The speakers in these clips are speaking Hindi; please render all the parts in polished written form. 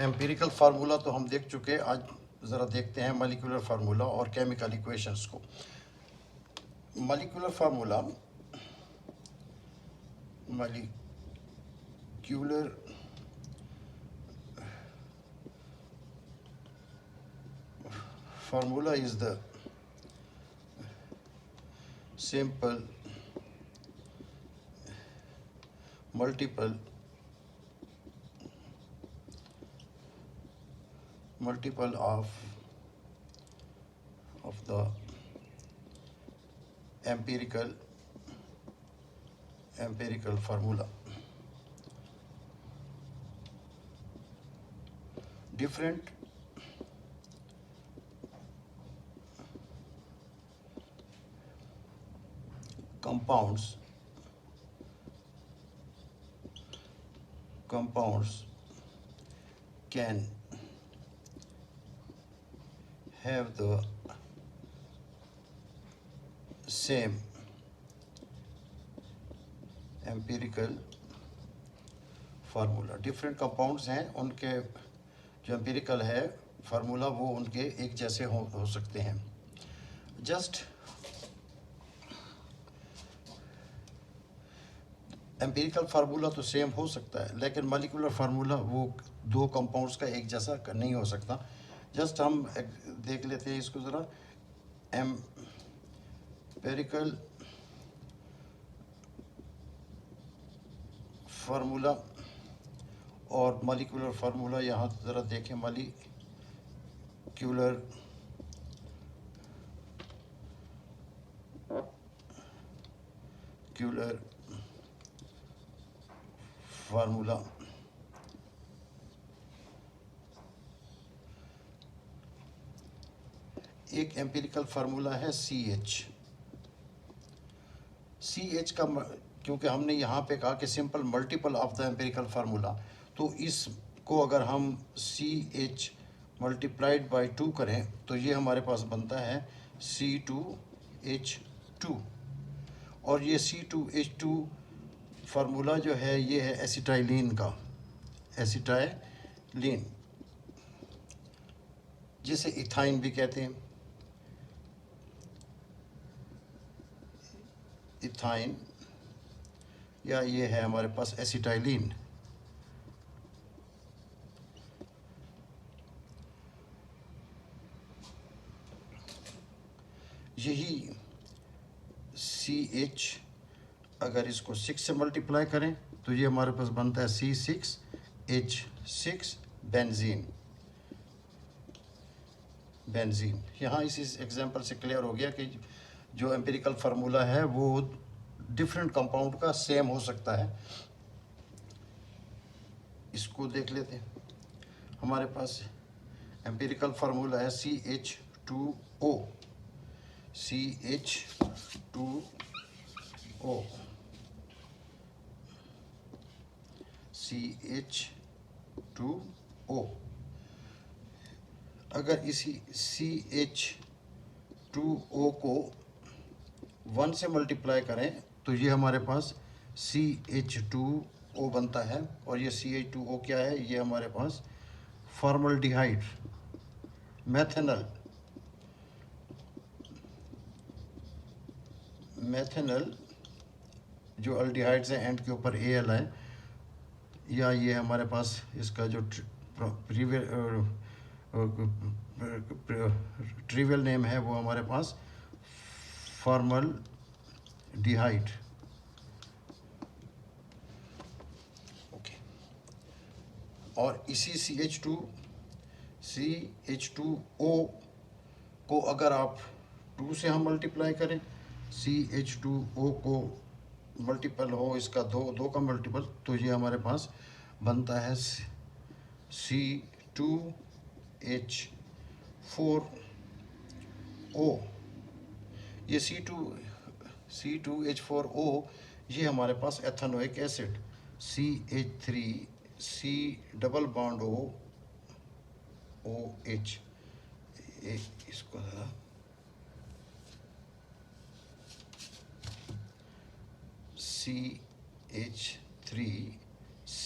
एम्पिरिकल फार्मूला तो हम देख चुके, आज ज़रा देखते हैं मॉलिक्यूलर फार्मूला और केमिकल इक्वेशंस को। Molecular formula, molecular formula is the simple multiple of the empirical formula. Different compounds can have the same empirical formula. Different compounds हैं, उनके जो एम्पिरिकल है फार्मूला वो उनके एक जैसे हो सकते हैं। जस्ट एम्पिरिकल फार्मूला तो सेम हो सकता है, लेकिन मॉलिक्यूलर फार्मूला वो दो कंपाउंड्स का एक जैसा नहीं हो सकता। जस्ट हम देख लेते हैं इसको ज़रा। एम्पिरिकल फार्मूला और मॉलिक्यूलर फार्मूला, यहाँ ज़रा देखें। मॉलिक्यूलर फार्मूला एक एम्पिरिकल फार्मूला है CH का, क्योंकि हमने यहाँ पे कहा कि simple multiple of the empirical formula, तो इसको अगर हम CH मल्टीप्लाइड बाई 2 करें तो ये हमारे पास बनता है C2H2। और ये C2H2 फार्मूला जो है ये है एसिटाइलिन का, एसिटाइलिन जिसे इथाइन भी कहते हैं। इथाइन, या ये है हमारे पास एसिटाइलिन। यही CH अगर इसको 6 से मल्टीप्लाई करें तो ये हमारे पास बनता है C6H6 बेंजीन। यहाँ इस एग्जांपल से क्लियर हो गया कि जो एम्पिरिकल फार्मूला है वो डिफरेंट कंपाउंड का सेम हो सकता है। इसको देख लेते हैं। हमारे पास एम्पिरिकल फार्मूला है CH2O। CH2O। अगर इसी CH2O को 1 से मल्टीप्लाई करें तो ये हमारे पास CH2O बनता है। और ये CH2O क्या है? ये हमारे पास फॉर्मल्डिहाइड, मैथेनल जो अल्डिहाइड्स हैं एंड के ऊपर AL है, या ये हमारे पास इसका जो ट्रिवियल नेम है वो हमारे पास फॉर्मल्डिहाइड। ओके। और इसी CH2O को अगर आप 2 से हम मल्टीप्लाई करें, CH2O को मल्टीपल हो इसका दो का मल्टीपल, तो ये हमारे पास बनता है C2H4O। ये C2H4O ये हमारे पास ethanoic acid CH3C double bond OH। इसको CH3C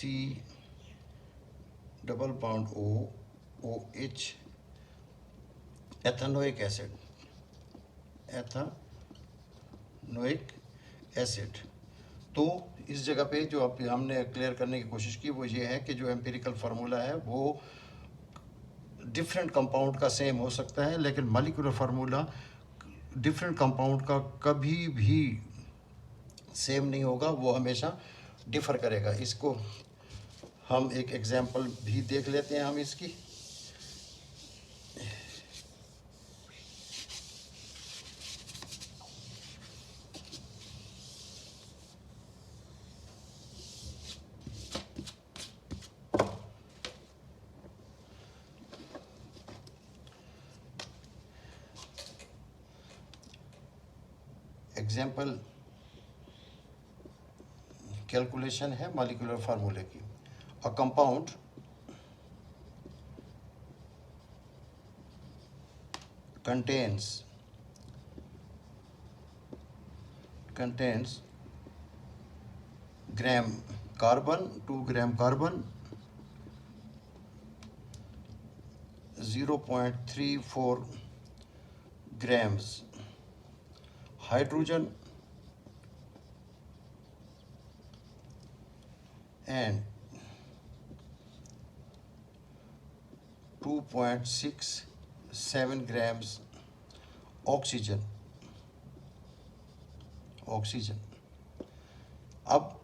double bond O, O H, ethanoic acid, ethanoic acid. तो इस जगह पे जो अब हमने क्लियर करने की कोशिश की वो ये है कि जो एम्पिरिकल फार्मूला है वो डिफरेंट कंपाउंड का सेम हो सकता है, लेकिन मॉलिक्यूलर फार्मूला डिफरेंट कंपाउंड का कभी भी सेम नहीं होगा, वो हमेशा डिफर करेगा। इसको हम एक एग्जांपल भी देख लेते हैं हम इसकी। एग्जांपल कैलकुलेशन है मॉलिक्यूलर फार्मूले की। A compound contains gram carbon, 2 gram carbon, 0.34 grams hydrogen and 2.67 grams oxygen. अब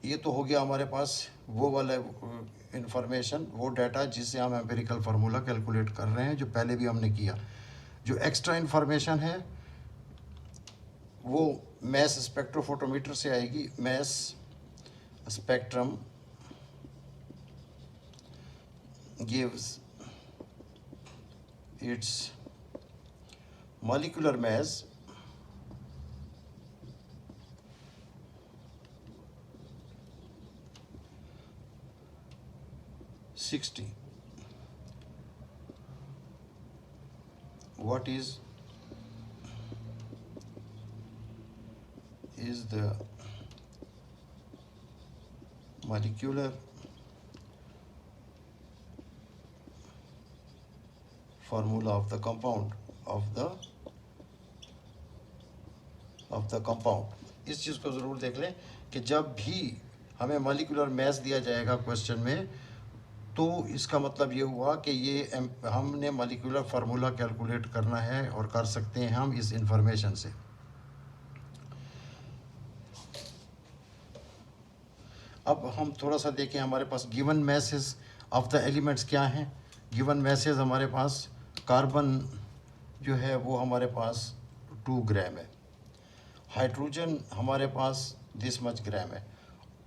ये तो हो गया हमारे पास वो वाला इंफॉर्मेशन, वो डाटा जिससे हम एम्पिरिकल फार्मूला कैलकुलेट कर रहे हैं, जो पहले भी हमने किया। जो एक्स्ट्रा इंफॉर्मेशन है वो मैस स्पेक्ट्रोफोटोमीटर से आएगी। Mass spectrum gives its molecular mass (60). What is the molecular formula of the compound इस चीज़ को ज़रूर देख लें कि जब भी हमें मॉलिक्यूलर मैस दिया जाएगा क्वेश्चन में, तो इसका मतलब ये हुआ कि ये हमने मॉलिक्यूलर फार्मूला कैलकुलेट करना है और कर सकते हैं हम इस इंफॉर्मेशन से। अब हम थोड़ा सा देखें हमारे पास given masses of the elements क्या हैं। गिवन मैसेज हमारे पास कार्बन जो है वो हमारे पास 2 ग्राम है, हाइड्रोजन हमारे पास दिस मच ग्राम है,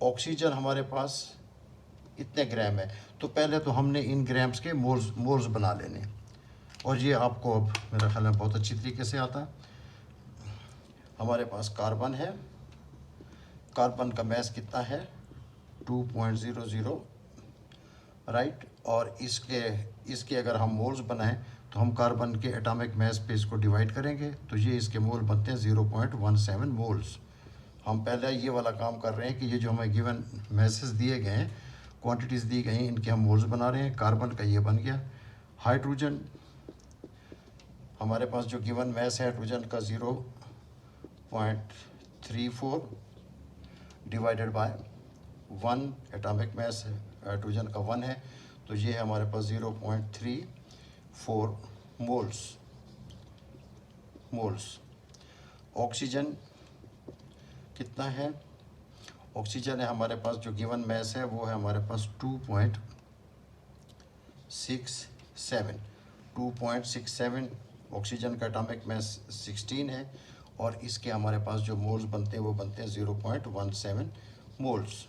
ऑक्सीजन हमारे पास इतने ग्राम है। तो पहले तो हमने इन ग्राम्स के मोल्स बना लेने, और ये आपको अब मेरा ख्याल में बहुत अच्छी तरीके से आता है। हमारे पास कार्बन है, कार्बन का मैस कितना है 2.00, राइट। और इसके अगर हम मोल्स बनाएं तो हम कार्बन के एटॉमिक मैस पे इसको डिवाइड करेंगे, तो ये इसके मोल बनते हैं 0.17 मोल्स। हम पहले ये वाला काम कर रहे हैं कि ये जो हमें गिवन मैसेज दिए गए हैं, क्वांटिटीज़ दी गई हैं, इनके हम मोल्स बना रहे हैं। कार्बन का ये बन गया। हाइड्रोजन हमारे पास जो गिवन मैस है हाइड्रोजन का 0.34 divided by 1, atomic mass hydrogen का 1 है, तो ये है हमारे पास 0.34 मोल्स। ऑक्सीजन कितना है? ऑक्सीजन है हमारे पास जो गिवन मैस है वो है हमारे पास 2.67 ऑक्सीजन का एटॉमिक मैस 16 है, और इसके हमारे पास जो मोल्स बनते हैं वो बनते हैं 0.17 मोल्स।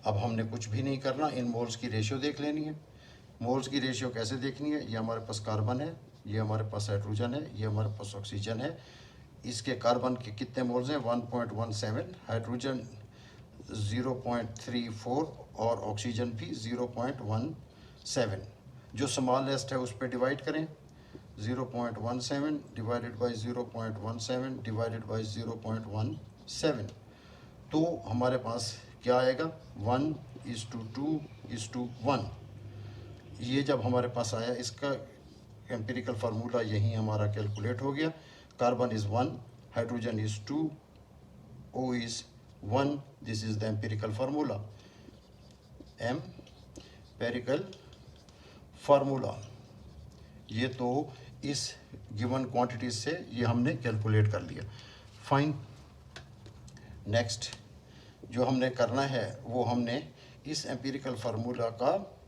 अब हमने कुछ भी नहीं करना, इन मोल्स की रेशियो देख लेनी है। मोल्स की रेशियो कैसे देखनी है? ये हमारे पास कार्बन है, ये हमारे पास हाइड्रोजन है, ये हमारे पास ऑक्सीजन है। इसके कार्बन के कितने मोल्स हैं? 1.17, हाइड्रोजन 0.34 और ऑक्सीजन भी 0.17। जो स्मॉलेस्ट है उस पर डिवाइड करें, 0.17 डिवाइडेड बाई 0.17 डिवाइडेड बाई 0.17, तो हमारे पास क्या आएगा? 1 1:2:1। ये जब हमारे पास आया, इसका एम्पिरिकल फार्मूला यहीं हमारा कैलकुलेट हो गया। Carbon is 1, hydrogen is 2, O is 1. This is the empirical formula. Empirical formula. ये तो इस गिवन क्वांटिटी से ये हमने कैलकुलेट कर लिया। फाइन। नेक्स्ट जो हमने करना है वो हमने इस एम्पिरिकल फार्मूला का,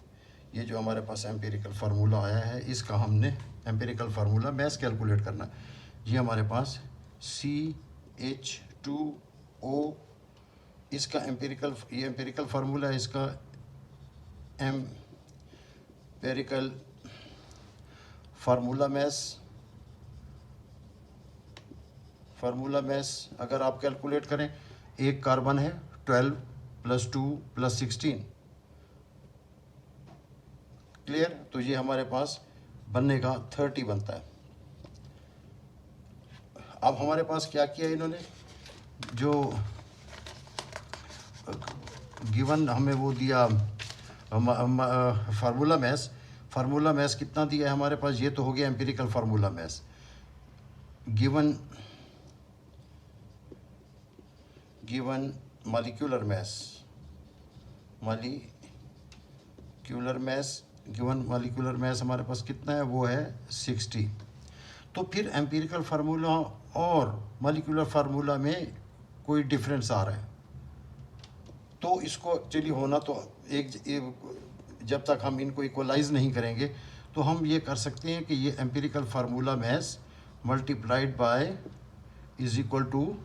ये जो हमारे पास एम्पिरिकल फार्मूला आया है, इसका हमने एम्पिरिकल फार्मूला मैस कैलकुलेट करना। ये हमारे पास CH2O, इसका ये एम्पिरिकल फार्मूला है। इसका एम्पिरिकल फार्मूला मैस अगर आप कैलकुलेट करें, एक कार्बन है 12 + 2 + 16, क्लियर। तो ये हमारे पास बनने का 30 बनता है। अब हमारे पास क्या किया इन्होंने, जो गिवन हमें वो दिया फार्मूला मैस कितना दिया है हमारे पास, ये तो हो गया empirical formula mass. Given molecular mass हमारे पास कितना है, वो है 60। तो फिर एम्पिरिकल फार्मूला और मॉलिक्यूलर फार्मूला में कोई डिफरेंस आ रहा है, तो इसको एक्चुअली होना तो जब तक हम इनको इक्वलाइज नहीं करेंगे तो हम ये कर सकते हैं कि ये empirical formula mass multiplied by is equal to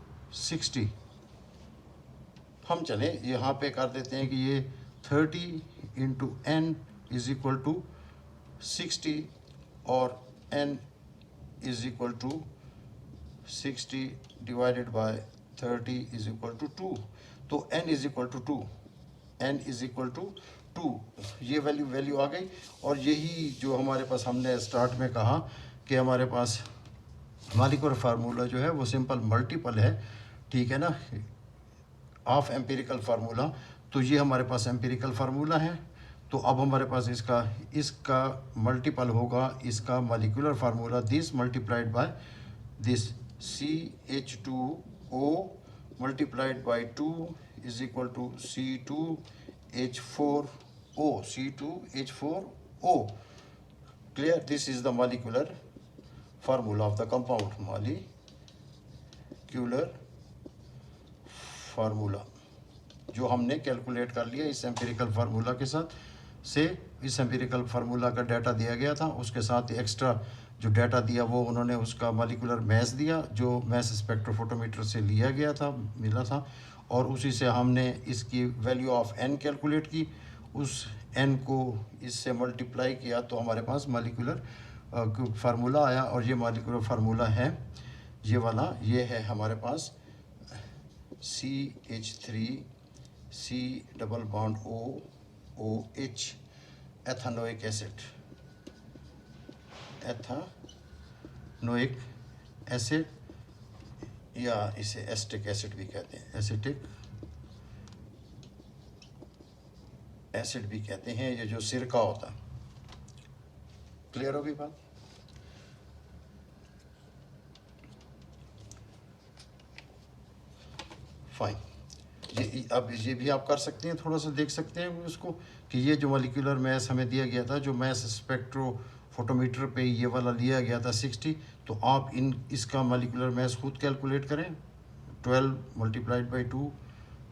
60। हम चले यहाँ पे कर देते हैं कि ये 30 × n इज इक्वल टू 60 और n is equal to 60 divided by 30 is equal to 2। तो n इज इक्वल टू 2, ये वैल्यू आ गई। और यही जो हमारे पास हमने स्टार्ट में कहा कि हमारे पास मॉलिक्यूलर फार्मूला जो है वो सिंपल मल्टीपल है, ठीक है ना, ऑफ एम्पिरिकल फार्मूला। तो ये हमारे पास एम्पिरिकल फार्मूला है। तो अब हमारे पास इसका मल्टीपल होगा इसका molecular formula, this multiplied by this CH2O multiplied by 2 is equal to C2H4O। Clear, this is the molecular formula of the compound, molecular formula जो हमने कैलकुलेट कर लिया इस एम्पिरिकल फार्मूला के साथ से। इस एम्पिरिकल फार्मूला का डाटा दिया गया था, उसके साथ एक्स्ट्रा जो डाटा दिया वो उन्होंने उसका मॉलिक्यूलर मैस दिया, जो मैस स्पेक्ट्रोफोटोमीटर से लिया गया था, मिला था, और उसी से हमने इसकी वैल्यू ऑफ n कैलकुलेट की। उस n को इससे मल्टीप्लाई किया तो हमारे पास मॉलिक्यूलर फार्मूला आया। और ये मॉलिक्यूलर फार्मूला है ये वाला, ये है हमारे पास CH3COOH एथानोइक एसिड, या इसे एसिटिक एसिड भी कहते हैं, ये जो सिरका होता है। क्लियर होगी बात। फाइन। अब ये भी आप कर सकते हैं, थोड़ा सा देख सकते हैं उसको कि ये जो मॉलिक्यूलर मैस हमें दिया गया था, जो मैस स्पेक्ट्रोफोटोमीटर पे ये वाला लिया गया था 60, तो आप इसका मॉलिक्यूलर मैस खुद कैलकुलेट करें। 12 मल्टीप्लाइड बाई 2,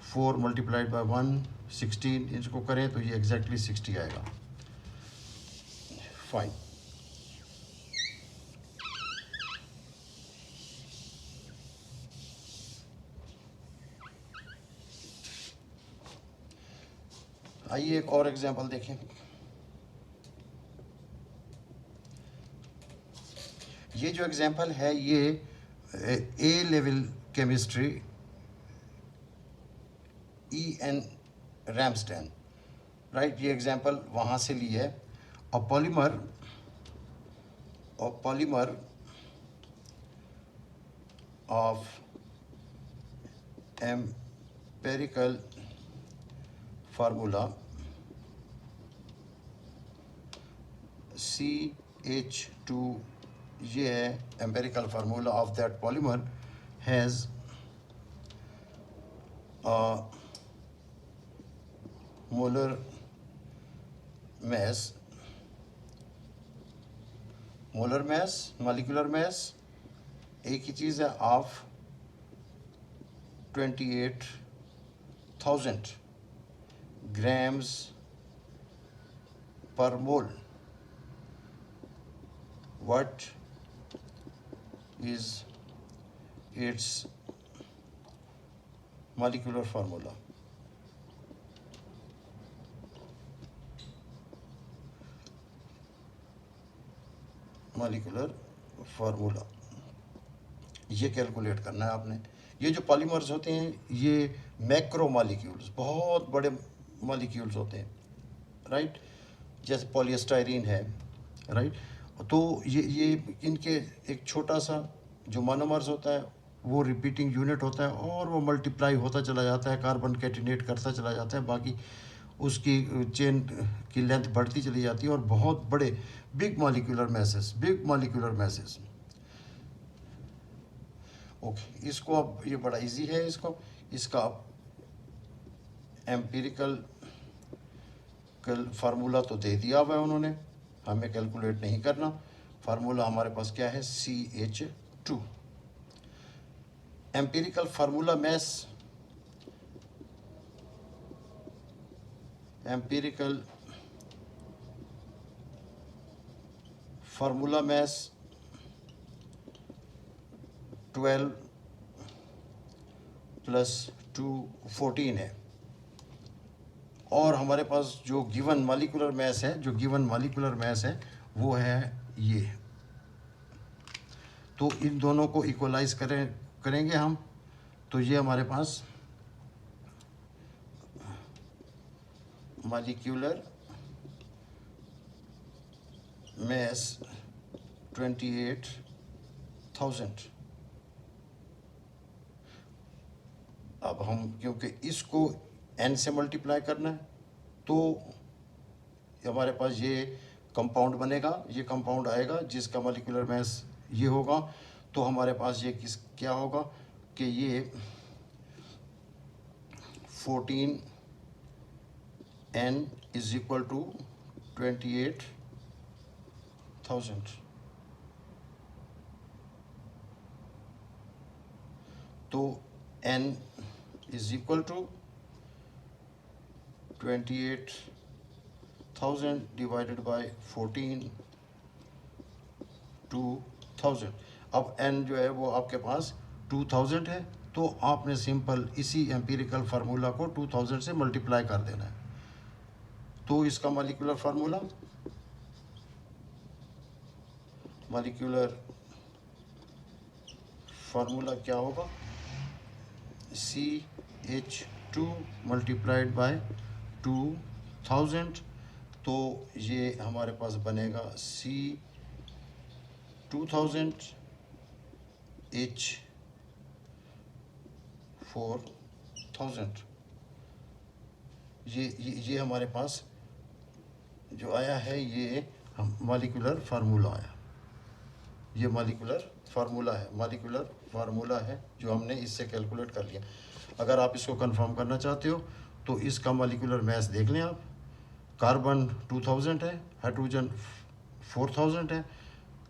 4 मल्टीप्लाइड बाई 1, 16, इसको करें तो ये एग्जैक्टली 60 आएगा। फाइन। आइए एक और एग्जांपल देखें। ये जो एग्जांपल है ये A level chemistry EN Ramsden, right, ये एग्जांपल वहाँ से ली है। A polymer of empirical formula CH2, ये है empirical formula of that polymer, has molar mass, molar mass, molecular mass एक ही चीज़ है, of 28,000 grams per mole. What is its molecular formula? Molecular formula ये कैलकुलेट करना है आपने. ये जो पॉलीमर्स होते हैं ये मैक्रो मॉलिक्यूल्स, बहुत बड़े मॉलिक्यूल्स होते हैं, राइट. जैसे पॉलीस्टाइरीन है, राइट. तो ये इनके एक छोटा सा जो मोनोमर्स होता है वो रिपीटिंग यूनिट होता है और वो मल्टीप्लाई होता चला जाता है, कार्बन कैटिनेट करता चला जाता है, बाकी उसकी चेन की लेंथ बढ़ती चली जाती है और बहुत बड़े बिग मॉलिक्यूलर मैसेस. ओके, इसको अब ये बड़ा इजी है, इसका एम्पिरिकल फार्मूला तो दे दिया हुआ है उन्होंने, हमें कैलकुलेट नहीं करना. फार्मूला हमारे पास क्या है, CH2. Empirical formula mass, empirical formula mass 12 + 2 14 है. और हमारे पास जो गिवन मॉलिक्यूलर मैस है वो है ये. तो इन दोनों को इक्वलाइज करेंगे हम, तो ये हमारे पास मॉलिक्यूलर मैस 28,000. अब हम क्योंकि इसको n से मल्टीप्लाई करना है तो हमारे पास ये कंपाउंड बनेगा, ये कंपाउंड आएगा जिसका मॉलिक्यूलर मैस ये होगा. तो हमारे पास ये क्या होगा कि ये 14n = 28,000. तो n = 28,000 डिवाइडेड बाय 14, 2000. अब n जो है वो आपके पास 2000 है, तो आपने सिंपल इसी एम्पिरिकल फार्मूला को 2000 से मल्टीप्लाई कर देना है. तो इसका मॉलिक्यूलर फार्मूला क्या होगा, CH2 मल्टीप्लाइड बाय 2000. तो ये हमारे पास बनेगा C2000 H4000. ये हमारे पास जो आया है ये मॉलिक्यूलर फार्मूला आया. ये मॉलिक्यूलर फार्मूला है जो हमने इससे कैलकुलेट कर लिया. अगर आप इसको कंफर्म करना चाहते हो तो इसका मॉलिक्यूलर मैस देख लें आप. कार्बन 2000 है, हाइड्रोजन 4000 है,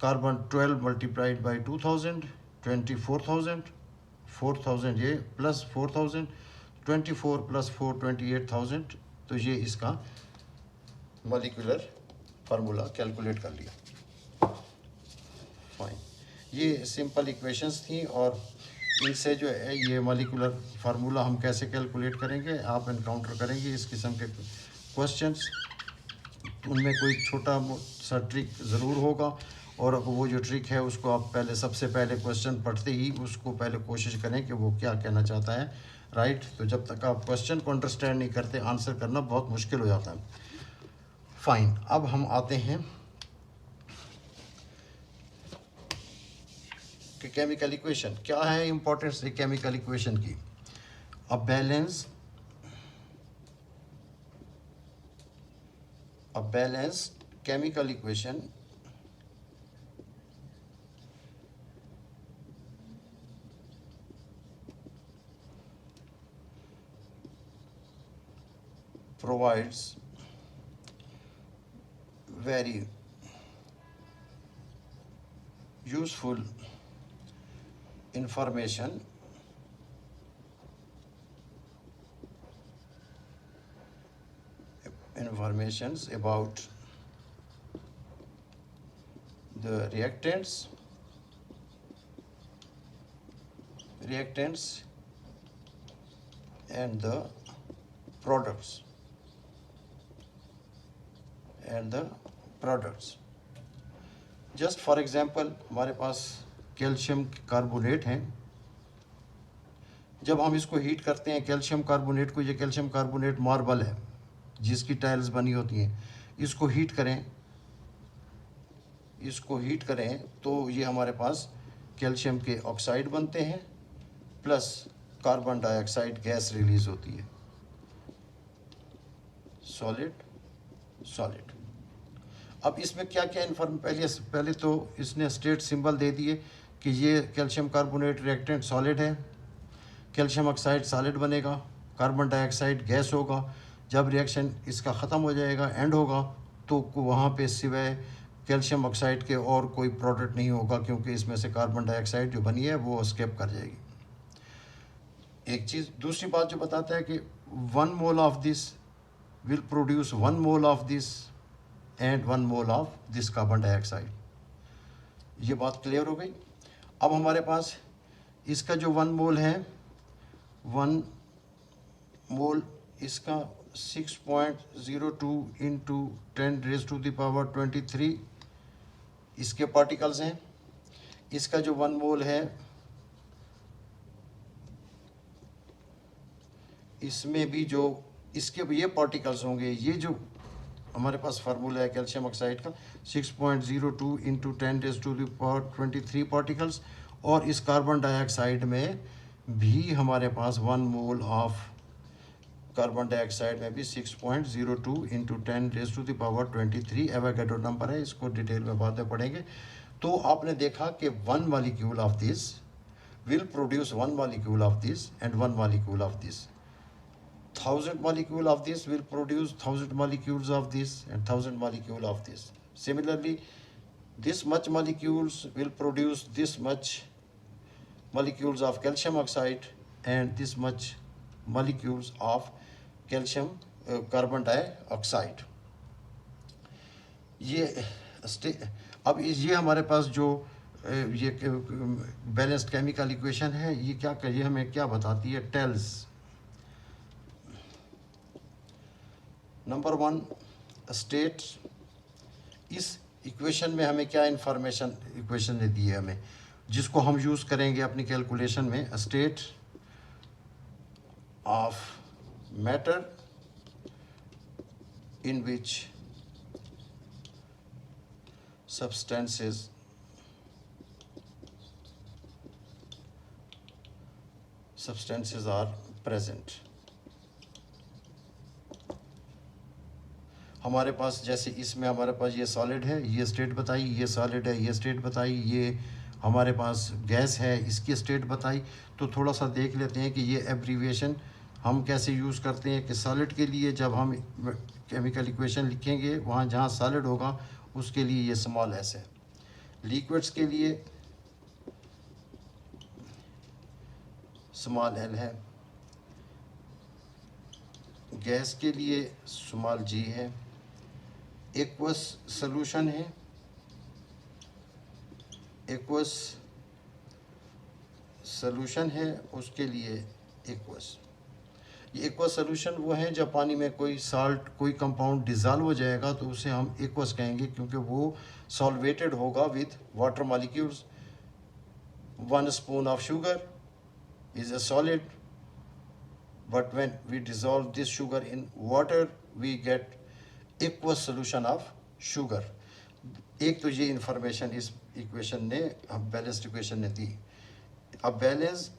कार्बन 12 मल्टीप्लाइड बाई 2000 24,000, 4000 ये प्लस 4000, 24 + 4 28,000. तो ये इसका मॉलिक्यूलर फार्मूला कैलकुलेट कर लिया. फाइन, ये सिंपल इक्वेशंस थी और इनसे जो है ये मॉलिक्यूलर फार्मूला हम कैसे कैलकुलेट करेंगे आप एनकाउंटर करेंगे इस किस्म के क्वेश्चंस. उनमें कोई छोटा सा ट्रिक ज़रूर होगा और वो जो ट्रिक है उसको आप सबसे पहले क्वेश्चन पढ़ते ही उसको पहले कोशिश करें कि वो क्या कहना चाहता है, राइट. तो जब तक आप क्वेश्चन को अंडरस्टैंड नहीं करते आंसर करना बहुत मुश्किल हो जाता है. फाइन, अब हम आते हैं कि केमिकल इक्वेशन क्या है, इंपॉर्टेंस केमिकल इक्वेशन की. A balance A balanced chemical equation provides very useful informations about the reactants and the products just for example हमारे पास कैल्शियम कार्बोनेट हैं। जब हम इसको हीट करते हैं कैल्शियम कार्बोनेट को, ये कैल्शियम कार्बोनेट मार्बल है जिसकी टाइल्स बनी होती हैं, इसको हीट करें तो ये हमारे पास कैल्शियम के ऑक्साइड बनते हैं plus carbon dioxide gas release होती है, सॉलिड। अब इसमें क्या क्या पहले तो इसने स्टेट सिंबल दे दिए कि ये कैल्शियम कार्बोनेट रिएक्टेंट सॉलिड है, कैल्शियम ऑक्साइड सॉलिड बनेगा, कार्बन डाइऑक्साइड गैस होगा। जब रिएक्शन इसका ख़त्म हो जाएगा, एंड होगा, तो वहाँ पे सिवाय कैल्शियम ऑक्साइड के और कोई प्रोडक्ट नहीं होगा, क्योंकि इसमें से कार्बन डाइऑक्साइड जो बनी है वो एस्केप कर जाएगी। एक चीज़, दूसरी बात जो बताता है कि 1 mole of this will produce 1 mole of this and 1 mole of this carbon dioxide. ये बात क्लियर हो गई। अब हमारे पास इसका जो 1 मोल है, 1 मोल इसका 6.02 इंटू 10⁻⁻23 इसके पार्टिकल्स हैं। इसका जो 1 मोल है, इसमें भी जो इसके ये पार्टिकल्स होंगे, ये जो हमारे पास फार्मूला है कैल्शियम ऑक्साइड का 6.02 इंटू 10⁻23 पार्टिकल्स, और इस कार्बन डाइऑक्साइड में भी हमारे पास 1 मोल ऑफ कार्बन डाइऑक्साइड में भी 6.02 इंटू 10⁻23 एवोगाड्रो नंबर है। इसको डिटेल में बाद में पढ़ेंगे। तो आपने देखा कि 1 molecule of this will produce 1 molecule of this and 1 molecule of this. 1000 molecule of this will produce 1000 molecules of this and 1000 molecule of this. Similarly, this much molecules will produce this much molecules of calcium oxide and this much molecules of calcium carbon dioxide. अब ये हमारे पास जो ये बैलेंस्ड केमिकल इक्वेशन है, ये क्या करिए हमें क्या बताती है, टेल्स नंबर 1 स्टेट। इस इक्वेशन में हमें क्या इक्वेशन ने दी है हमें, जिसको हम यूज़ करेंगे अपनी कैलकुलेशन में। State of matter in which substances are present। हमारे पास जैसे इसमें हमारे पास ये सॉलिड है, ये स्टेट बताई, ये सॉलिड है, ये स्टेट बताई, ये हमारे पास गैस है, इसकी स्टेट बताई। तो थोड़ा सा देख लेते हैं कि ये एब्रीविएशन हम कैसे यूज़ करते हैं। कि सॉलिड के लिए जब हम केमिकल इक्वेशन लिखेंगे, वहाँ जहाँ सॉलिड होगा उसके लिए ये स्मॉल एस है। लिक्विड्स के लिए स्मॉल एल है, गैस के लिए स्मॉल जी है, एक्वस सॉल्यूशन है, एक्वस सॉल्यूशन है, उसके लिए एक्वस। ये एक्वस सॉल्यूशन वो है जब पानी में कोई साल्ट कोई कंपाउंड डिज़ोल्व हो जाएगा तो उसे हम एक्वस कहेंगे, क्योंकि वो सॉल्वेटेड होगा with water molecules. 1 spoon of sugar is a solid, but when we dissolve this sugar in water we get aqueous solution of sugar। एक तो ये इंफॉर्मेशन इस इक्वेशन ने, बैलेंस्ड इक्वेशन ने दी। अब balance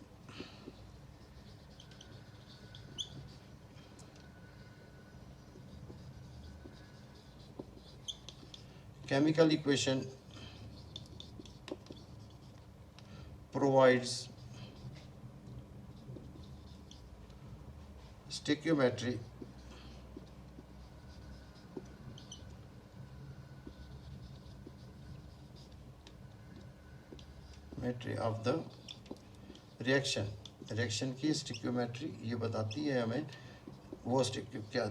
chemical equation provides stoichiometry of the reaction की stoichiometry ये बताती है हमें वो क्या,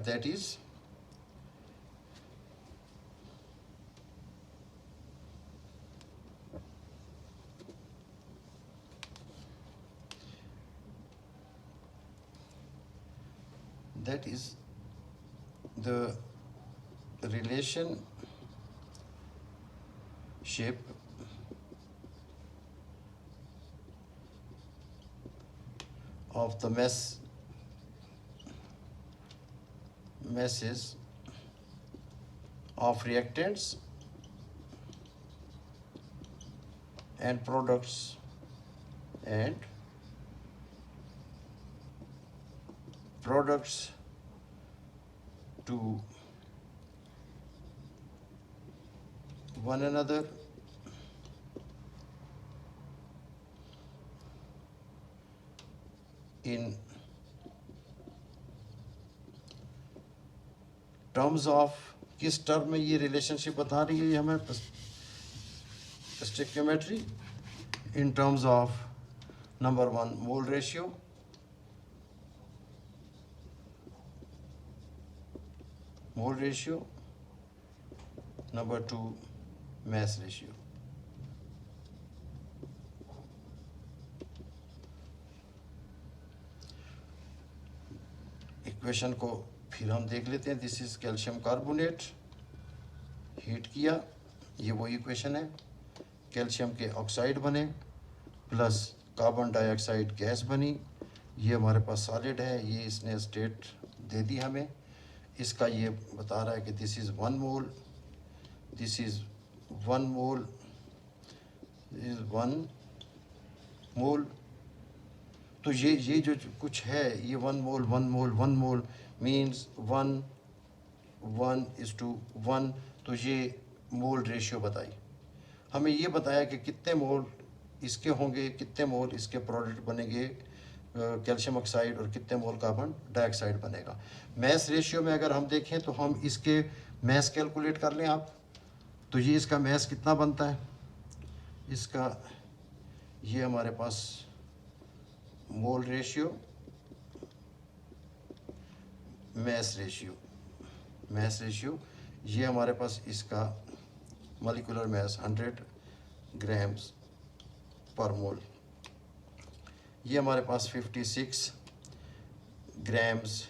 that is the relationship of the masses of reactants and products to one another in terms of, किस टर्म में ये रिलेशनशिप बता रही है ये हमें stoichiometry, in terms of number 1 mole ratio, number 2 mass ratio. Equation को फिर हम देख लेते हैं. This is calcium carbonate, heat किया, ये वो इक्वेशन है. कैल्शियम के ऑक्साइड बने प्लस कार्बन डाइऑक्साइड गैस बनी. ये हमारे पास सॉलिड है, ये इसने स्टेट दे दी हमें. इसका ये बता रहा है कि this is 1 mole, this is 1 mole, this is 1 मोल. तो ये जो कुछ है ये 1 मोल 1 मोल 1 मोल मीन्स 1:1. तो ये मोल रेशियो बताई. हमें ये बताया कि कितने मोल इसके होंगे, कितने मोल इसके प्रोडक्ट बनेंगे कैल्शियम ऑक्साइड, और कितने मोल कार्बन डाइऑक्साइड बनेगा. मैस रेशियो में अगर हम देखें तो हम इसके मैस कैलकुलेट कर लें आप. तो ये इसका मैस कितना बनता है, इसका ये हमारे पास मोल रेशियो, मैस रेशियो ये हमारे पास इसका मॉलिक्यूलर मैस 100 ग्राम्स पर मोल. ये हमारे पास 56 ग्राम्स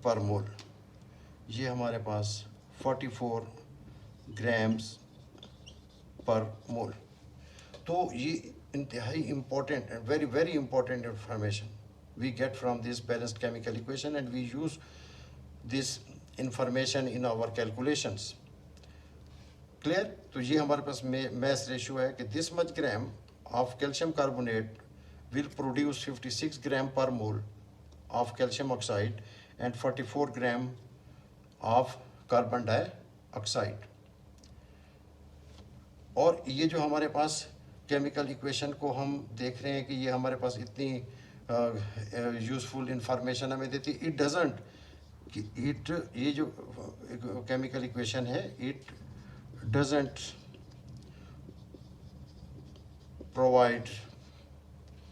पर मोल. ये हमारे पास 44 ग्राम्स पर मोल. तो ये इंतहाई important and very very important information we get from this balanced chemical equation, and we use this information in our calculations. Clear? तो ये हमारे पास mass ratio है कि this much gram of calcium carbonate will produce 56 gram per mole of calcium oxide and 44 gram of carbon dioxide. और ये जो हमारे पास केमिकल इक्वेशन को हम देख रहे हैं कि ये हमारे पास इतनी यूज़फुल इंफॉर्मेशन हमें देती. इट डजंट कि इट ये जो केमिकल इक्वेशन है इट डजंट प्रोवाइड,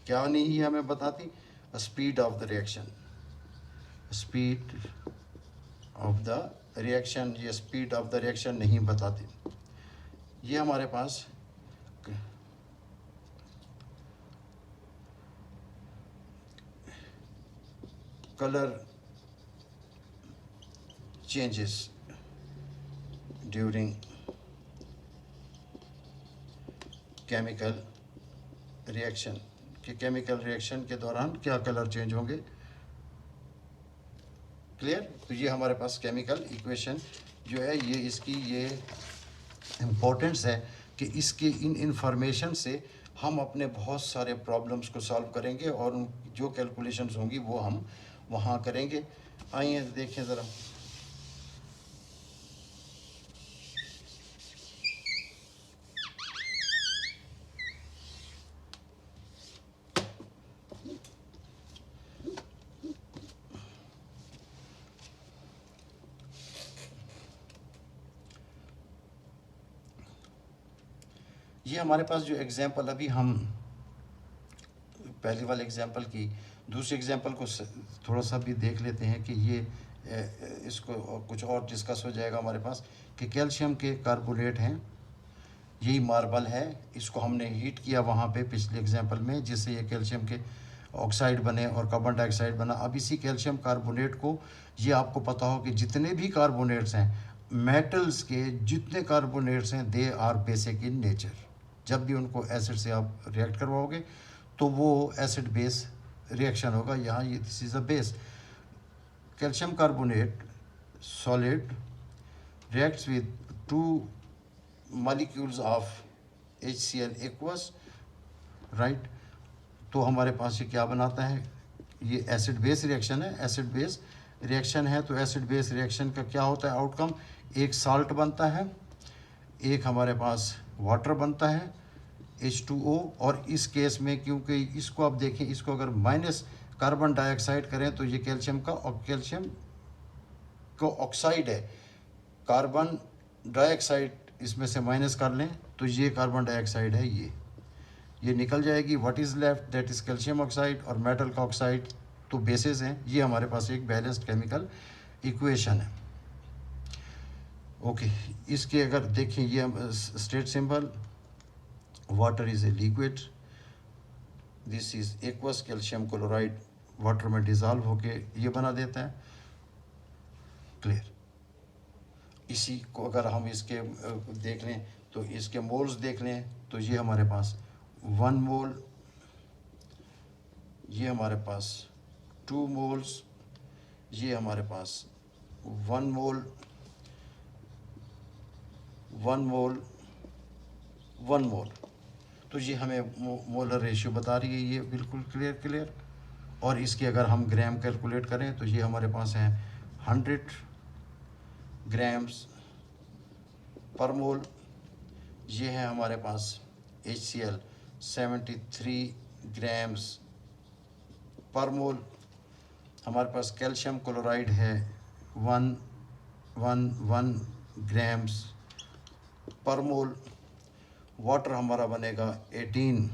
क्या नहीं है हमें बताती, speed of the reaction. Speed of the reaction, ये स्पीड ऑफ द रिएक्शन नहीं बताती. ये हमारे पास color changes during chemical reaction, कि केमिकल रिएक्शन के दौरान क्या कलर चेंज होंगे. क्लियर? तो ये हमारे पास केमिकल इक्वेशन जो है ये इसकी ये इम्पोर्टेंस है कि इसके इन इंफॉर्मेशन से हम अपने बहुत सारे प्रॉब्लम्स को सॉल्व करेंगे और जो कैलकुलेशंस होंगी वो हम वहाँ करेंगे. आइए देखें ज़रा. ये हमारे पास जो एग्जांपल अभी हम पहले वाले एग्जांपल की दूसरे एग्जांपल को थोड़ा सा भी देख लेते हैं कि ये इसको कुछ और डिस्कस हो जाएगा हमारे पास कि कैल्शियम के कार्बोनेट हैं, यही मार्बल है, इसको हमने हीट किया वहाँ पे पिछले एग्जांपल में, जिससे ये कैल्शियम के ऑक्साइड बने और कार्बन डाइऑक्साइड बना। अब इसी कैल्शियम कार्बोनेट को, ये आपको पता हो कि जितने भी कार्बोनेट्स हैं, मेटल्स के जितने कार्बोनेट्स हैं, they are basic in nature. जब भी उनको एसिड से आप रिएक्ट करवाओगे तो वो एसिड बेस रिएक्शन होगा। यहाँ ये this is a base. Calcium carbonate solid reacts with two molecules of HCl aqueous, right. तो हमारे पास ये क्या बनाता है, ये एसिड बेस रिएक्शन है। एसिड बेस रिएक्शन है तो एसिड बेस रिएक्शन का क्या होता है आउटकम, एक साल्ट बनता है, एक हमारे पास वाटर बनता है H2O। और इस केस में क्योंकि इसको आप देखें, इसको अगर माइनस कार्बन डाइऑक्साइड करें तो ये कैल्शियम का ऑक्साइड है, कार्बन डाइऑक्साइड इसमें से माइनस कर लें तो ये कार्बन डाइऑक्साइड है, ये निकल जाएगी। What is left, that is calcium oxide और मेटल का ऑक्साइड, तो बेसिस हैं। ये हमारे पास एक बैलेंस्ड केमिकल इक्वेशन है। ओके, इसके अगर देखें ये state symbol, water is a liquid, this is aqueous, calcium chloride water में डिज़ोल्व होके ये बना देता है। क्लियर। इसी को अगर हम इसके देख लें तो इसके मोल्स देख लें तो ये हमारे पास 1 मोल, ये हमारे पास 2 मोल्स, ये हमारे पास 1 मोल, 1 मोल, 1 मोल। तो ये हमें मोलर रेशियो बता रही है, ये बिल्कुल क्लियर। और इसके अगर हम ग्राम कैलकुलेट करें तो ये हमारे पास है 100 ग्राम्स पर मोल। ये है हमारे पास HCl 73 ग्राम्स पर मोल। हमारे पास कैल्शियम क्लोराइड है 111 ग्राम्स पर मोल। वाटर हमारा बनेगा 18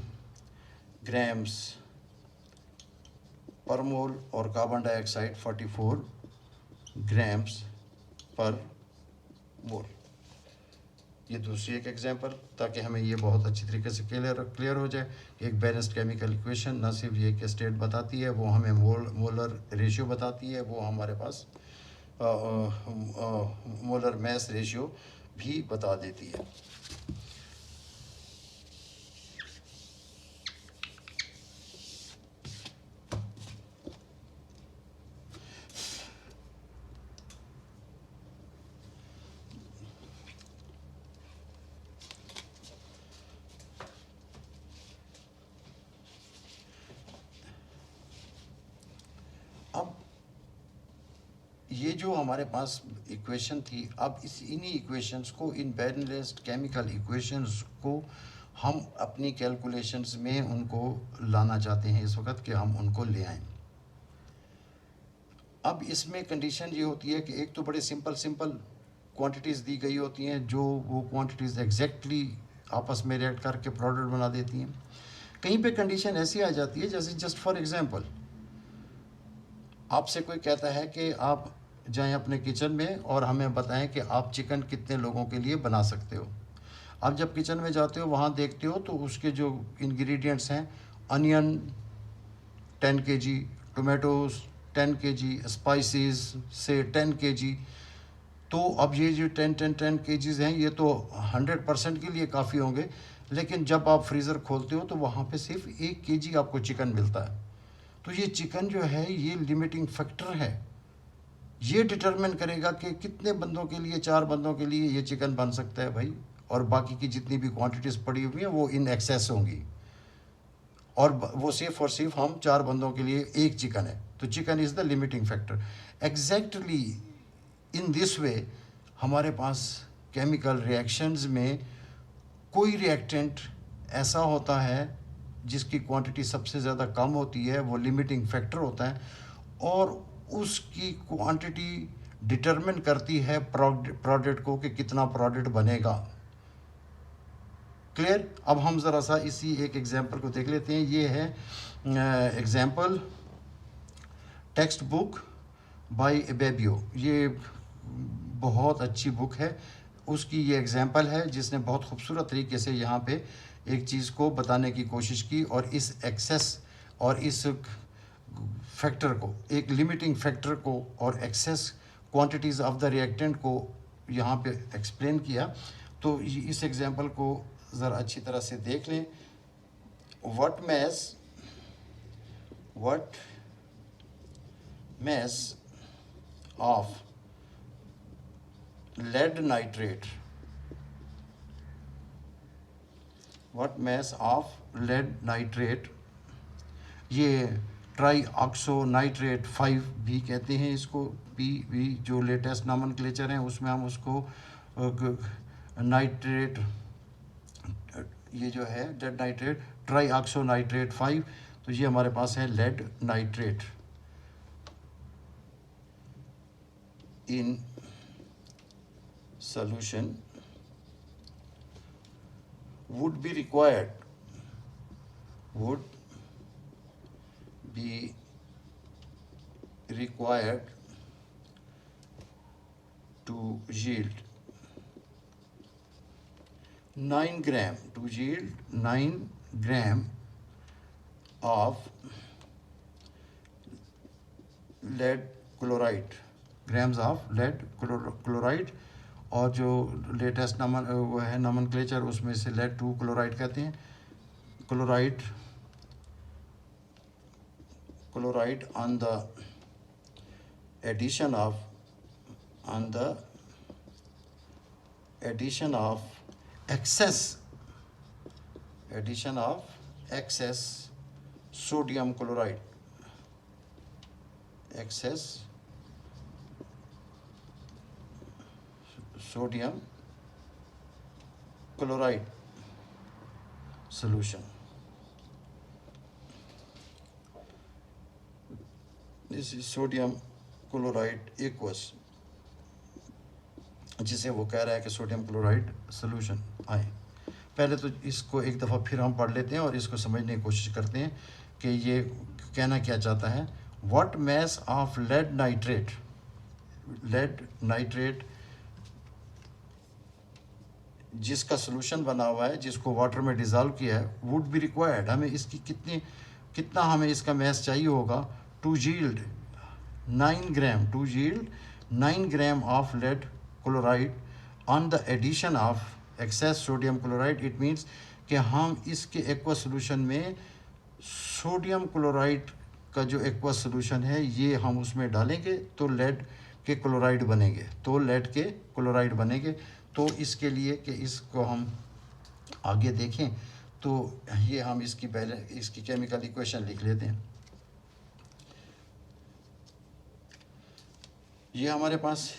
ग्राम्स पर मोल और कार्बन डाइऑक्साइड 44 ग्राम्स पर मोल। ये दूसरी एक एग्जांपल, ताकि हमें ये बहुत अच्छी तरीके से क्लियर हो जाए कि एक बैलेंस्ड केमिकल इक्वेशन ना सिर्फ ये कि स्टेट बताती है, वो हमें मोलर रेशियो बताती है, वो हमारे पास मोलर मास रेशियो भी बता देती है। अब ये जो हमारे पास इक्वेशन थी, अब इन्हीं इक्वेशंस को, इन बैलेंस्ड केमिकल इक्वेशंस को हम अपनी कैलकुलेशंस में उनको लाना चाहते हैं इस वक्त कि हम उनको ले आएं। अब इसमें कंडीशन ये होती है कि एक तो बड़े सिंपल क्वांटिटीज़ दी गई होती हैं, जो वो क्वांटिटीज़ एग्जैक्टली आपस में रिएक्ट करके प्रोडक्ट बना देती हैं। कहीं पे कंडीशन ऐसी आ जाती है, जैसे जस्ट फॉर एग्जांपल आपसे कोई कहता है कि आप जाएं अपने किचन में और हमें बताएं कि आप चिकन कितने लोगों के लिए बना सकते हो। आप जब किचन में जाते हो, वहाँ देखते हो तो उसके जो इंग्रेडिएंट्स हैं, onion 10 kg, tomatoes 10 kg, spices से 10 kg। तो अब ये जो 10 kgs हैं, ये तो 100% के लिए काफ़ी होंगे, लेकिन जब आप फ्रीज़र खोलते हो तो वहाँ पे सिर्फ 1 kg आपको चिकन मिलता है। तो ये चिकन जो है, ये लिमिटिंग फैक्टर है, ये डिटरमिन करेगा कि कितने बंदों के लिए, 4 बंदों के लिए ये चिकन बन सकता है भाई, और बाकी की जितनी भी क्वांटिटीज़ पड़ी हुई हैं वो इन एक्सेस होंगी, और वो सिर्फ और सिर्फ हम 4 बंदों के लिए एक चिकन है। तो chicken is the limiting factor. Exactly in this way हमारे पास केमिकल रिएक्शंस में कोई रिएक्टेंट ऐसा होता है जिसकी क्वांटिटी सबसे ज़्यादा कम होती है, वो लिमिटिंग फैक्टर होता है, और उसकी क्वांटिटी डिटरमिन करती है प्रोडक्ट को कि कितना प्रोडक्ट बनेगा। क्लियर। अब हम ज़रा सा इसी एक एग्जांपल को देख लेते हैं। ये है एग्जांपल टेक्स्ट बुक बाय बेबियो। ये बहुत अच्छी बुक है, उसकी ये एग्जांपल है जिसने बहुत खूबसूरत तरीके से यहाँ पे एक चीज़ को बताने की कोशिश की और इस एक्सेस और इस फैक्टर को, एक लिमिटिंग फैक्टर को और excess quantities of the reactant को यहाँ पे एक्सप्लेन किया। तो इस एग्जांपल को ज़रा अच्छी तरह से देख लें। what mass of lead nitrate, ये ट्राई ऑक्सो नाइट्रेट 5 भी कहते हैं इसको। पी जो लेटेस्ट नॉमेनक्लेचर हैं उसमें हम उसको नाइट्रेट, ये जो है lead nitrate tri oxo nitrate 5, तो ये हमारे पास है lead nitrate in solution would be required to yield 9 gram of lead chloride, और जो लेटेस्ट वो है नॉमेनक्लेचर उसमें से लेड 2 क्लोराइड कहते हैं। Chloride on the addition of excess sodium chloride, solution. This is sodium chloride aqueous, जिसे वो कह रहा है कि सोडियम क्लोराइड सोल्यूशन आए। पहले तो इसको एक दफ़ा फिर हम पढ़ लेते हैं और इसको समझने की कोशिश करते हैं कि ये कहना क्या चाहता है। What mass of lead nitrate जिसका सोल्यूशन बना हुआ है, जिसको वाटर में डिज़ोल्व किया है, वुड बी रिक्वायर्ड, हमें इसकी कितना हमें इसका मैस चाहिए होगा, to yield 9 gram of lead chloride on the addition of excess sodium chloride. It means कि हम इसके एक्वा सोल्यूशन में सोडियम क्लोराइड का जो एक्वा सोल्यूशन है ये हम उसमें डालेंगे तो लेड के क्लोराइड बनेंगे। तो इसके लिए कि इसको हम आगे देखें तो ये हम इसकी केमिकल इक्वेशन लिख लेते हैं। ये हमारे पास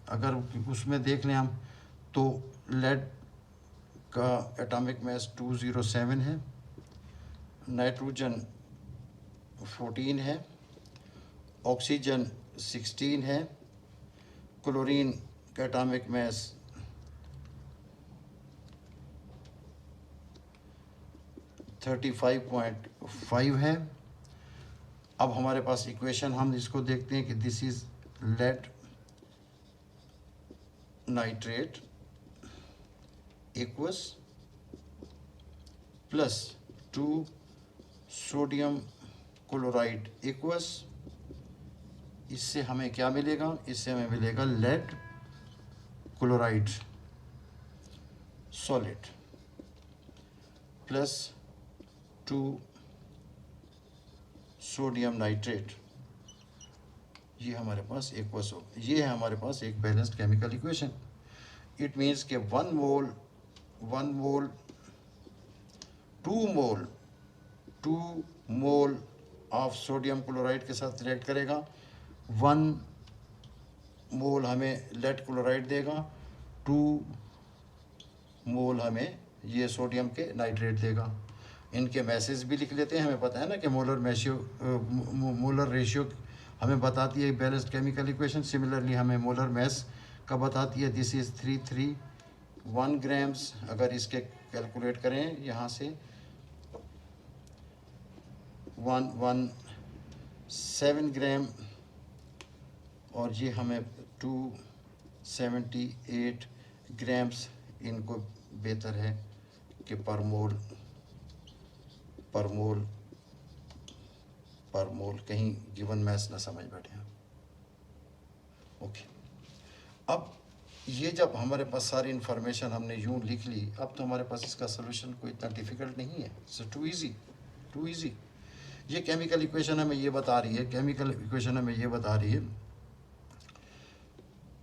अगर उसमें देख लें हम तो लेड का एटॉमिक मास 207 है, नाइट्रोजन 14 है, ऑक्सीजन 16 है, क्लोरीन का एटॉमिक मास 35.5 है। अब हमारे पास इक्वेशन हम इसको देखते हैं कि this is lead nitrate aqueous plus 2 sodium chloride aqueous. इससे हमें क्या मिलेगा? इससे हमें मिलेगा lead chloride solid plus 2 sodium nitrate. ये हमारे पास एक्वस हो, ये है हमारे पास एक balanced chemical equation. It means के 1 मोल 2 मोल ऑफ सोडियम क्लोराइड के साथ रिएक्ट करेगा, 1 मोल हमें लेड क्लोराइड देगा, 2 मोल हमें ये सोडियम के नाइट्रेट देगा। इनके मैसेज भी लिख लेते हैं। हमें पता है ना कि मोलर रेशियो हमें बताती है बैलेंस्ड केमिकल इक्वेशन। सिमिलरली हमें मोलर मैस का बताती है। दिस इज 33 1 ग्राम्स अगर इसके कैलकुलेट करें यहाँ से 117 ग्राम, और ये हमें 278 ग्राम्स, इनको बेहतर है कि पर मोल कहीं गिवन मैथ्स ना समझ बैठे हैं। ओके, अब ये जब हमारे पास सारी इन्फॉर्मेशन हमने यूं लिख ली, अब तो हमारे पास इसका सोल्यूशन कोई इतना डिफ़िकल्ट नहीं है, इट्स टू इजी। ये केमिकल इक्वेशन हमें ये बता रही है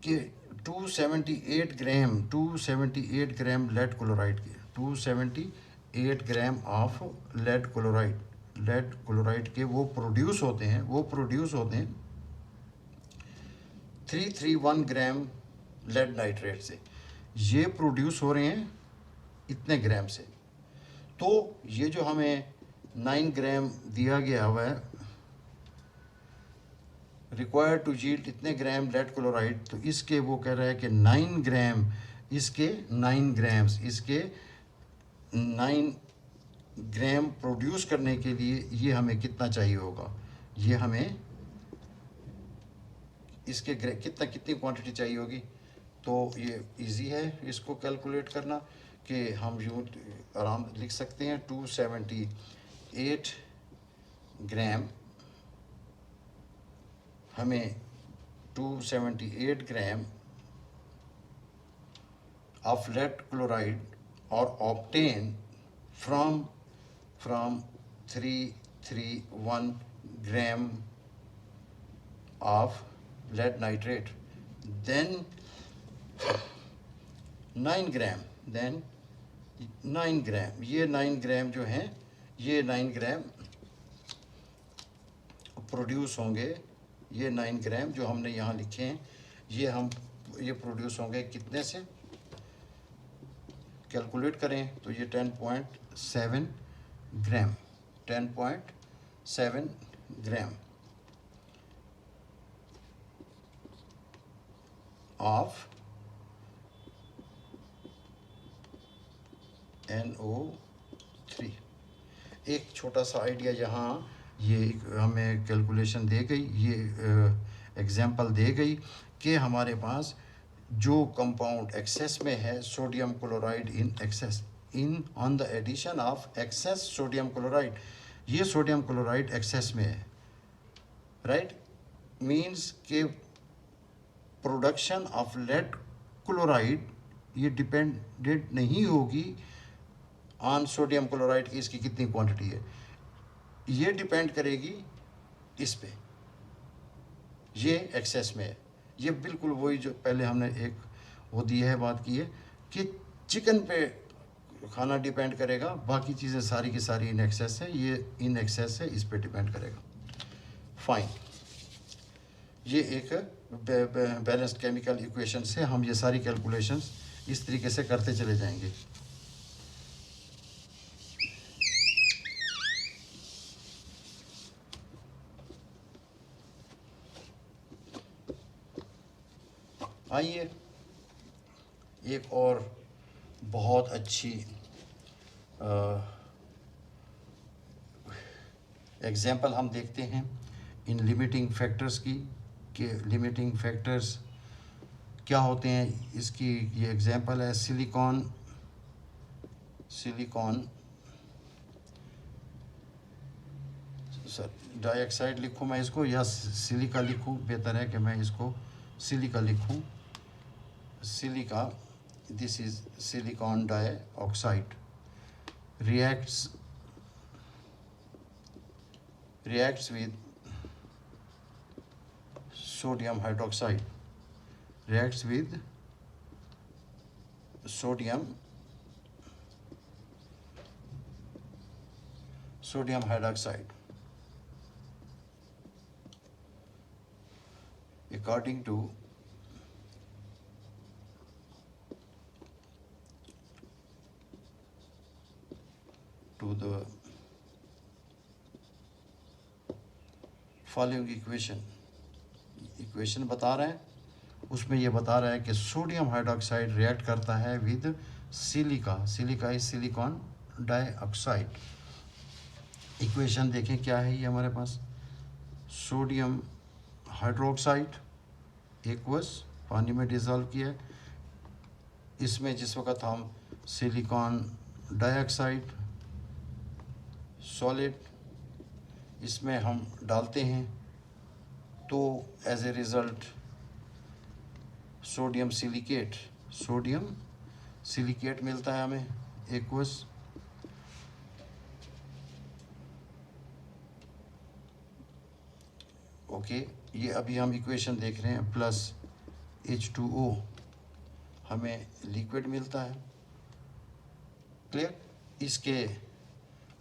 कि 278 ग्राम लेड क्लोराइड के 278 ग्राम ऑफ लेड क्लोराइड के वो प्रोड्यूस होते हैं 331 ग्राम लेड नाइट्रेट से। ये प्रोड्यूस हो रहे हैं इतने ग्राम से। तो ये जो हमें 9 ग्राम दिया गया हुआ है, रिक्वायर्ड टू यील्ड इतने ग्राम लेड क्लोराइड, तो इसके वो कह रहा है कि 9 ग्राम, इसके 9 ग्राम प्रोड्यूस करने के लिए ये हमें कितना चाहिए होगा, ये हमें इसके कितनी क्वांटिटी चाहिए होगी। तो ये इजी है इसको कैलकुलेट करना कि हम यूँ आराम लिख सकते हैं 278 ग्राम, हमें 278 ग्राम ऑफ लेड क्लोराइड और obtain from 331 gram of lead nitrate, then 9 ग्राम, ये 9 ग्राम जो हैं, ये 9 ग्राम प्रोड्यूस होंगे। ये 9 ग्राम जो हमने यहाँ लिखे हैं, ये प्रोड्यूस होंगे कितने से, कैलकुलेट करें तो ये 10.7 ग्राम, 10.7 ग्राम ऑफ NO3। एक छोटा सा आइडिया यहाँ ये हमें कैलकुलेशन दे गई, ये एग्जांपल दे गई कि हमारे पास जो कंपाउंड एक्सेस में है, sodium chloride in excess, on the addition of excess sodium chloride, ये सोडियम क्लोराइड एक्सेस में है, राइट, मीन्स के प्रोडक्शन ऑफ लेड क्लोराइड ये डिपेंडेंट नहीं होगी ऑन सोडियम क्लोराइड की इसकी कितनी क्वांटिटी है, ये डिपेंड करेगी इस पे, ये एक्सेस में है। ये बिल्कुल वही जो पहले हमने एक वो दी है, बात की है कि चिकन पे खाना डिपेंड करेगा, बाकी चीज़ें सारी की सारी इन एक्सेस है, ये इन एक्सेस है, इस पे डिपेंड करेगा। फाइन, ये एक बैलेंस्ड केमिकल इक्वेशन से हम ये सारी कैलकुलेशंस इस तरीके से करते चले जाएंगे। आइए एक और बहुत अच्छी एग्जाम्पल हम देखते हैं इन लिमिटिंग फैक्टर्स की, कि लिमिटिंग फैक्टर्स क्या होते हैं। इसकी ये एग्जाम्पल है सिलिकॉन डाइऑक्साइड लिखूँ मैं इसको, या सिलिका लिखूँ, बेहतर है कि मैं इसको सिलिका लिखूँ, silica, this is silicon dioxide, reacts with sodium hydroxide, reacts with sodium hydroxide according to the following equation बता रहे हैं, उसमें ये बता रहा है कि सोडियम हाइड्रोक्साइड रिएक्ट करता है with silica, silica is silicon dioxide. Equation देखें क्या है ये हमारे पास, सोडियम हाइड्रोक्साइड एक्वस पानी में डिज़ोल्व किया है, इसमें जिस वक्त हम सिलिकॉन डाइऑक्साइड सॉलिड इसमें हम डालते हैं तो as a result sodium silicate मिलता है हमें एक्वस। ओके, ये अभी हम इक्वेशन देख रहे हैं, प्लस H2O हमें लिक्विड मिलता है। क्लियर? इसके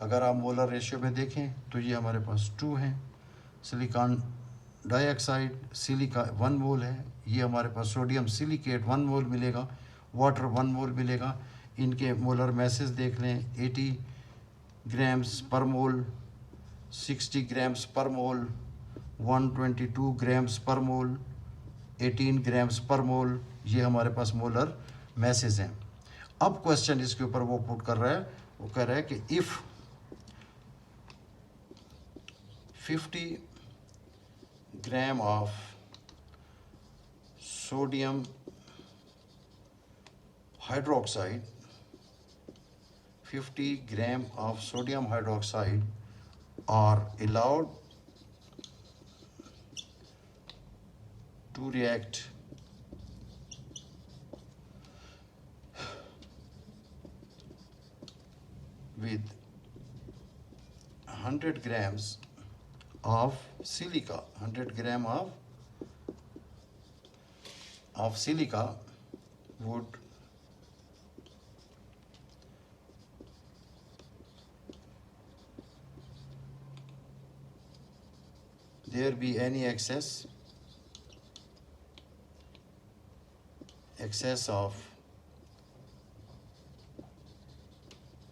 अगर आप मोलर रेशियो में देखें तो ये हमारे पास 2 हैं। सिलिकॉन डाइऑक्साइड सिलिका 1 मोल है, ये हमारे पास सोडियम सिलिकेट 1 मोल मिलेगा, वाटर 1 मोल मिलेगा। इनके मोलर मैसेज देख लें, 80 ग्राम्स पर मोल, 60 ग्राम्स पर मोल, 122 ग्राम्स पर मोल, 18 ग्राम्स पर मोल, ये हमारे पास मोलर मैसेज हैं। अब क्वेश्चन इसके ऊपर वो पुट कर रहा है, वो कह रहा है कि if 50 gram of sodium hydroxide 50 gram of sodium hydroxide are allowed to react with 100 grams of silica, 100 gram of silica would there be any excess of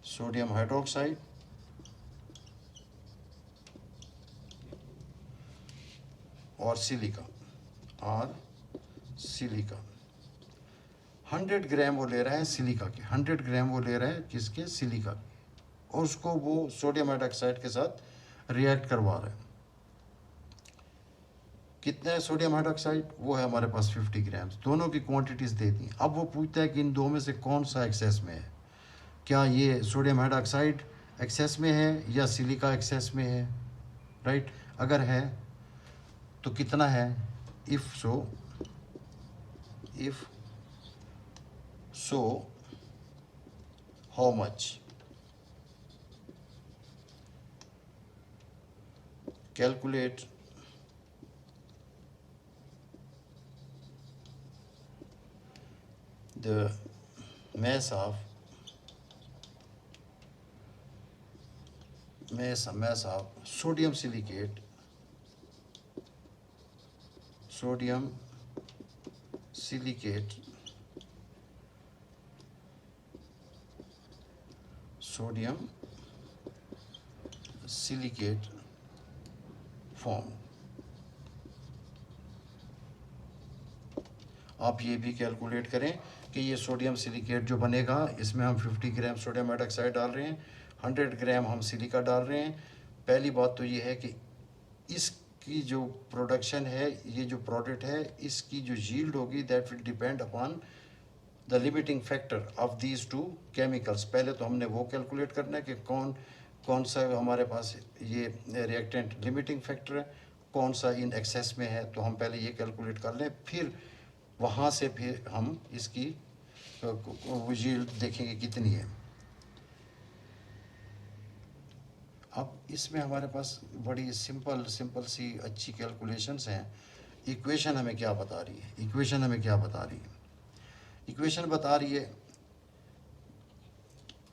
sodium hydroxide or silica 100 ग्राम वो ले रहा है सिलिका के, 100 ग्राम वो ले रहा है किसके, सिलिका के, और उसको वो सोडियम हाइड्रोक्साइड के साथ रिएक्ट करवा रहा है। कितना है सोडियम हाइड्रोक्साइड, वो है हमारे पास 50 ग्राम्स, दोनों की क्वांटिटीज़ दे दी। अब वो पूछता है कि इन दो में से कौन सा एक्सेस में है, क्या ये सोडियम हाइड्रोक्साइड एक्सेस में है या सिलिका एक्सेस में है, राइट? अगर है तो कितना है, if so how much, calculate the mass of sodium silicate, sodium silicate form। आप ये भी कैलकुलेट करें कि ये सोडियम सिलिकेट जो बनेगा, इसमें हम 50 ग्राम सोडियम हाइड्रोक्साइड डाल रहे हैं, 100 ग्राम हम सिलिका डाल रहे हैं। पहली बात तो ये है कि इसकी जो प्रोडक्शन है, ये जो प्रोडक्ट है, इसकी जो यील्ड होगी that will depend upon the limiting factor of these two chemicals. पहले तो हमने वो कैलकुलेट करना है कि कौन सा हमारे पास ये रिएक्टेंट लिमिटिंग फैक्टर है, कौन सा इन एक्सेस में है, तो हम पहले ये कैलकुलेट कर लें, फिर वहाँ से फिर हम इसकी यील्ड देखेंगे कितनी है। अब इसमें हमारे पास बड़ी सिंपल सी अच्छी कैलकुलेशंस हैं। इक्वेशन हमें क्या बता रही है, इक्वेशन बता रही है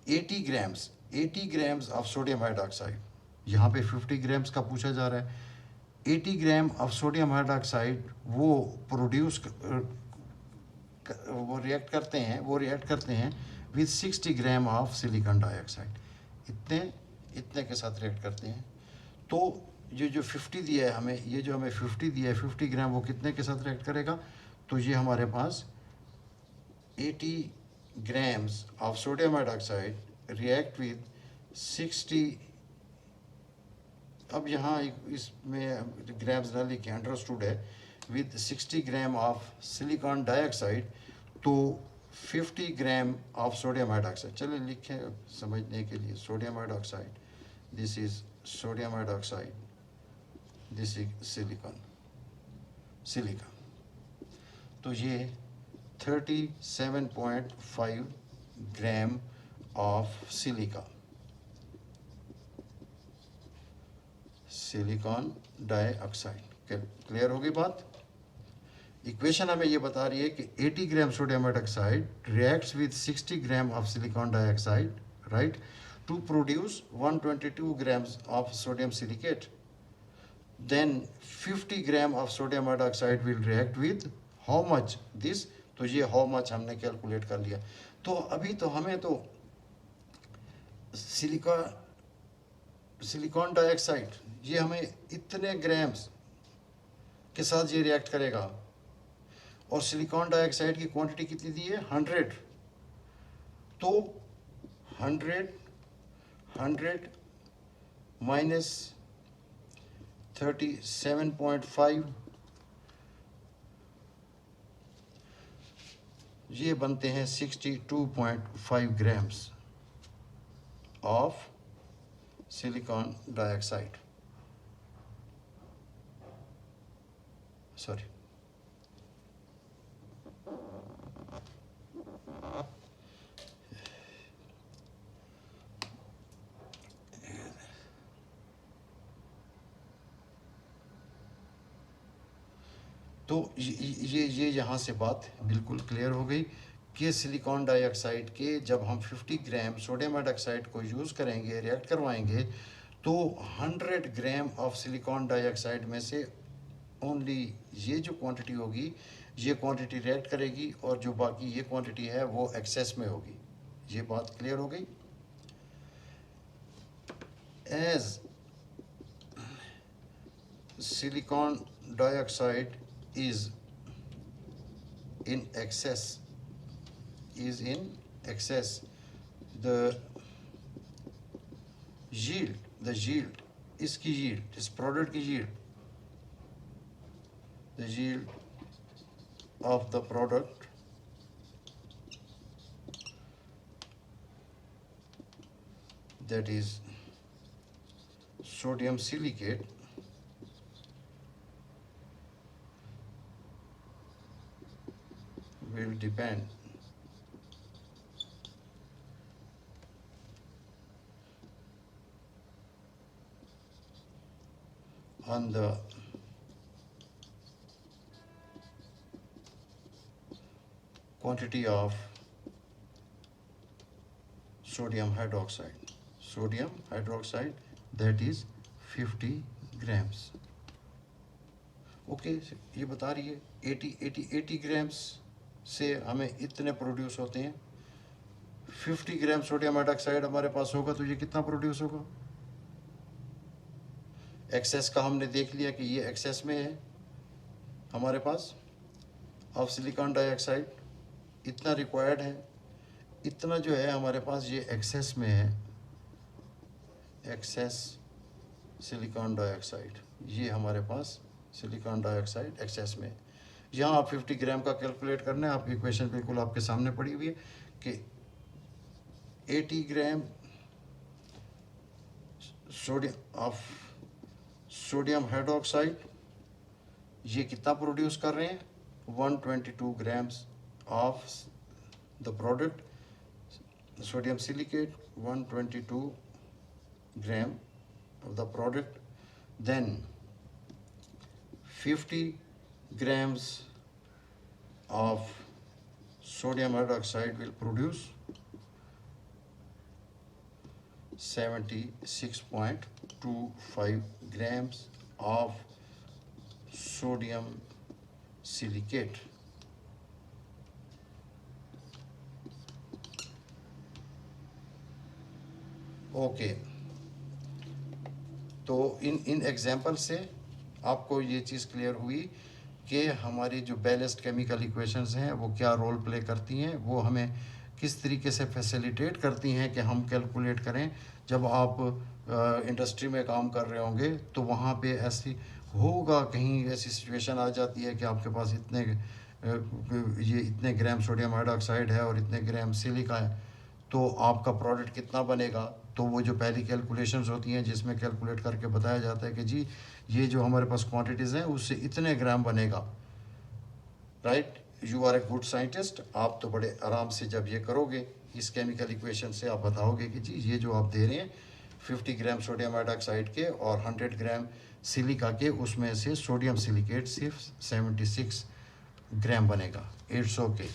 80 ग्राम्स ऑफ सोडियम हाइड्रोक्साइड, यहाँ पे 50 ग्राम्स का पूछा जा रहा है। 80 ग्राम ऑफ सोडियम हाइड्रोक्साइड वो प्रोड्यूस वो रिएक्ट करते हैं with 60 gram of silicon dioxide, इतने के साथ रिएक्ट करते हैं। तो ये जो 50 दिया है हमें, 50 ग्राम वो कितने के साथ रिएक्ट करेगा, तो ये हमारे पास 80 grams of sodium hydroxide react with 60, अब यहाँ इसमें ग्राम्स ना लिखे, अंडरस्टूड है, with 60 gram of silicon dioxide तो 50 ग्राम ऑफ सोडियम हाइड्रोक्साइड। चलिए लिखे समझने के लिए, sodium hydroxide, this is sodium hydroxide, this is silica. तो ये 37.5 ग्राम ऑफ सिलिकॉन डाइऑक्साइड। क्लियर होगी बात? इक्वेशन हमें ये बता रही है कि 80 gram sodium hydroxide reacts with 60 gram of silicon dioxide, right, to produce 122 grams of sodium silicate. Then 50 gram of sodium hydroxide will react with how much? This. तो ये how much हमने कैलकुलेट कर लिया। तो अभी तो हमें तो सिलिकॉन डाइऑक्साइड ये हमें इतने ग्राम्स के साथ ये रिएक्ट करेगा, और सिलिकॉन डाइऑक्साइड की क्वांटिटी कितनी दी है? 100। तो 100 माइनस 37.5, ये बनते हैं 62.5 grams of silicon dioxide, sorry, तो ये यहाँ से बात बिल्कुल क्लियर हो गई कि सिलिकॉन डाइऑक्साइड के जब हम 50 ग्राम सोडियम हाइड्रोक्साइड को यूज़ करेंगे, रिएक्ट करवाएंगे, तो 100 ग्राम ऑफ सिलिकॉन डाइऑक्साइड में से ओनली ये जो क्वांटिटी होगी, ये क्वांटिटी रिएक्ट करेगी, और जो बाकी ये क्वांटिटी है वो एक्सेस में होगी। ये बात क्लियर हो गई? As silicon dioxide is in excess, the yield, इसकी yield, इस product की yield, the yield of the product that is sodium silicate will depend on the quantity of sodium hydroxide that is 50 grams। Okay, ये बता रही है 80 ग्राम्स से हमें इतने प्रोड्यूस होते हैं। 50 ग्राम सोडियम हाइड्रोक्साइड हमारे पास होगा तो ये कितना प्रोड्यूस होगा? एक्सेस का हमने देख लिया कि ये एक्सेस में है हमारे पास ऑफ सिलिकॉन डाइऑक्साइड, इतना रिक्वायर्ड है, इतना जो है हमारे पास ये एक्सेस में है, एक्सेस सिलिकॉन डाइऑक्साइड, ये हमारे पास सिलिकॉन डाइऑक्साइड एक्सेस में है। यहाँ आप 50 ग्राम का कैलकुलेट करना है, आपकी इक्वेशन बिल्कुल आपके सामने पड़ी हुई है कि 80 ग्राम सोडियम हाइड्रोक्साइड ये कितना प्रोड्यूस कर रहे हैं? 122 grams of the product sodium silicate, 122 gram of the product, then 50 grams of sodium hydroxide will produce 76.25 grams of sodium silicate। Okay, तो इन एग्जाम्पल से आपको ये चीज़ क्लियर हुई कि हमारी जो बैलेंस्ड केमिकल इक्वेशंस हैं वो क्या रोल प्ले करती हैं, वो हमें किस तरीके से फैसिलिटेट करती हैं कि हम कैलकुलेट करें। जब आप इंडस्ट्री में काम कर रहे होंगे तो वहाँ पे ऐसी होगा, कहीं ऐसी सिचुएशन आ जाती है कि आपके पास इतने ग्राम सोडियम हाइड्रोक्साइड है और इतने ग्राम सिलिका है, तो आपका प्रोडक्ट कितना बनेगा। तो वो जो पहली कैलकुलेशंस होती हैं जिसमें कैलकुलेट करके बताया जाता है कि जी ये जो हमारे पास क्वांटिटीज़ हैं उससे इतने ग्राम बनेगा। Right, you are a good scientist. आप तो बड़े आराम से जब ये करोगे इस केमिकल इक्वेशन से, आप बताओगे कि जी ये जो आप दे रहे हैं 50 ग्राम सोडियम हाइड्रोक्साइड के और 100 ग्राम सिलिका के, उसमें से सोडियम सिलिकेट सिर्फ 76 ग्राम बनेगा। It's okay.